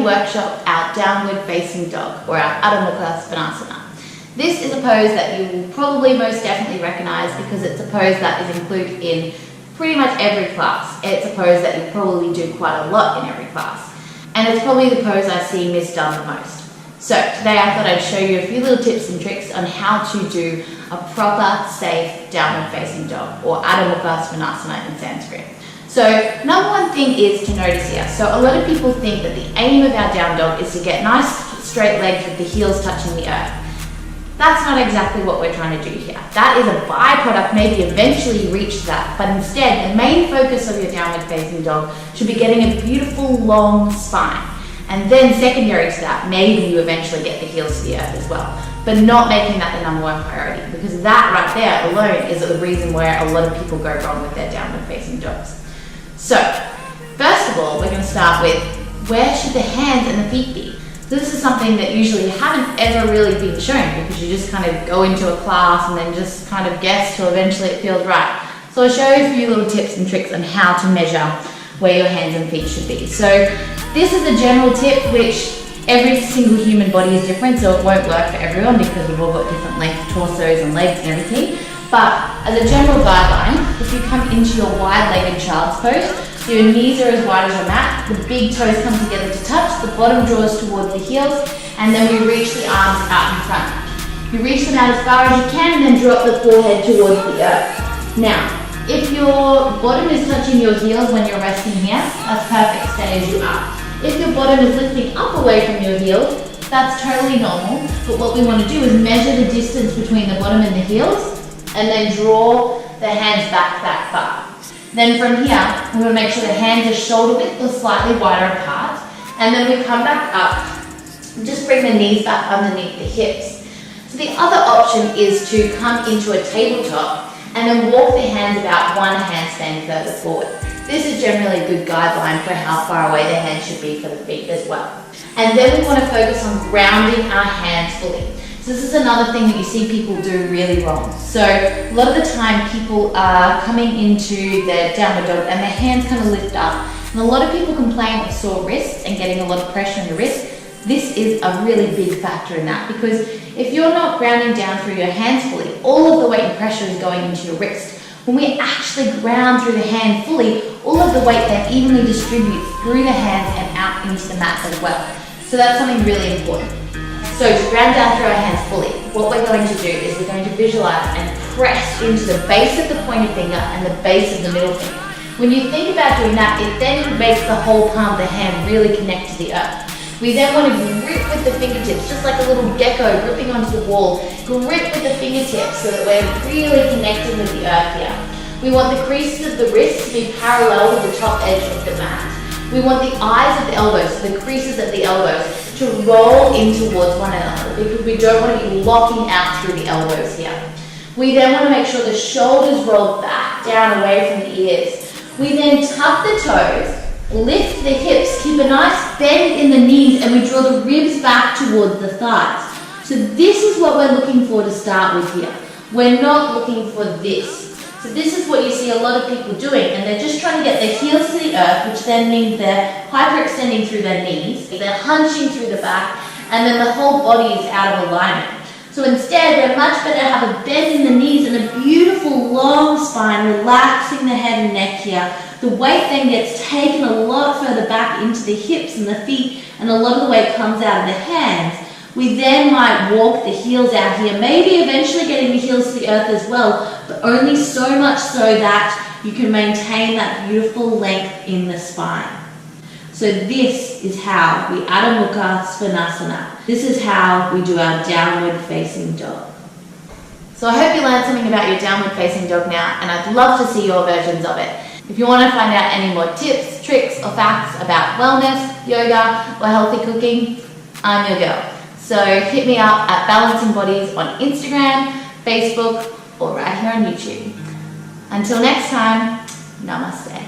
workshop our downward facing dog, or our Adho Mukha Svanasana. This is a pose that you will probably most definitely recognize because it's a pose that is included in pretty much every class. It's a pose that you probably do quite a lot in every class. And it's probably the pose I see misdone the most. So today I thought I'd show you a few little tips and tricks on how to do a proper, safe, downward facing dog, or Adho Mukha Svanasana in Sanskrit. So number one thing is to notice here. So a lot of people think that the aim of our down dog is to get nice straight legs with the heels touching the earth. That's not exactly what we're trying to do here. That is a byproduct, maybe eventually you reach that, but instead the main focus of your downward facing dog should be getting a beautiful long spine. And then secondary to that, maybe you eventually get the heels to the earth as well, but not making that the number one priority, because that right there alone is the reason where a lot of people go wrong with their downward facing dogs. So, first of all, we're going to start with where should the hands and the feet be? So this is something that usually haven't ever really been shown because you just kind of go into a class and then just kind of guess till eventually it feels right. So I'll show you a few little tips and tricks on how to measure where your hands and feet should be. So this is a general tip which every single human body is different, so it won't work for everyone because we've all got different length torsos and legs and everything. But as a general guideline, if you come into your wide-legged child's pose, so your knees are as wide as your mat, the big toes come together to touch, the bottom draws towards the heels, and then we reach the arms out in front. You reach them out as far as you can and then drop the forehead towards the earth. Now, if your bottom is touching your heels when you're resting here, that's perfect, stay as you are. If your bottom is lifting up away from your heels, that's totally normal, but what we want to do is measure the distance between the bottom and the heels, and then draw the hands back that far. Then from here, we want to make sure the hands are shoulder width or slightly wider apart, and then we come back up, just bring the knees back underneath the hips. So the other option is to come into a tabletop and then walk the hands about one handstand further forward. This is generally a good guideline for how far away the hands should be for the feet as well. And then we want to focus on grounding our hands fully. So this is another thing that you see people do really wrong. So a lot of the time people are coming into their downward dog and their hands kind of lift up. And a lot of people complain of sore wrists and getting a lot of pressure on the wrist. This is a really big factor in that, because if you're not grounding down through your hands fully, all of the weight and pressure is going into your wrist. When we actually ground through the hand fully, all of the weight then evenly distributes through the hands and out into the mat as well. So that's something really important. So to ground down through our hands fully, what we're going to do is we're going to visualize and press into the base of the pointer finger and the base of the middle finger. When you think about doing that, it then makes the whole palm of the hand really connect to the earth. We then want to grip with the fingertips, just like a little gecko gripping onto the wall. Grip with the fingertips so that we're really connecting with the earth here. We want the creases of the wrists to be parallel with the top edge of the mat. We want the eyes of the elbows, so the creases of the elbows, to roll in towards one another because we don't want to be locking out through the elbows here. We then want to make sure the shoulders roll back down away from the ears. We then tuck the toes, lift the hips, keep a nice bend in the knees, and we draw the ribs back towards the thighs. So this is what we're looking for to start with here. We're not looking for this. So this is what you see a lot of people doing, and they're just trying to get their heels to the earth, which then means they're hyperextending through their knees, they're hunching through the back, and then the whole body is out of alignment. So instead, we're much better to have a bend in the knees and a beautiful long spine, relaxing the head and neck here. The weight then gets taken a lot further back into the hips and the feet, and a lot of the weight comes out of the hands. We then might walk the heels out here, maybe eventually getting the heels to the earth as well, but only so much so that you can maintain that beautiful length in the spine. So this is how we Adho Mukha Svanasana. This is how we do our downward facing dog. So I hope you learned something about your downward facing dog now, and I'd love to see your versions of it. If you want to find out any more tips, tricks, or facts about wellness, yoga, or healthy cooking, I'm your girl. So hit me up at Balancing Bodies on Instagram, Facebook, or right here on YouTube. Until next time, namaste.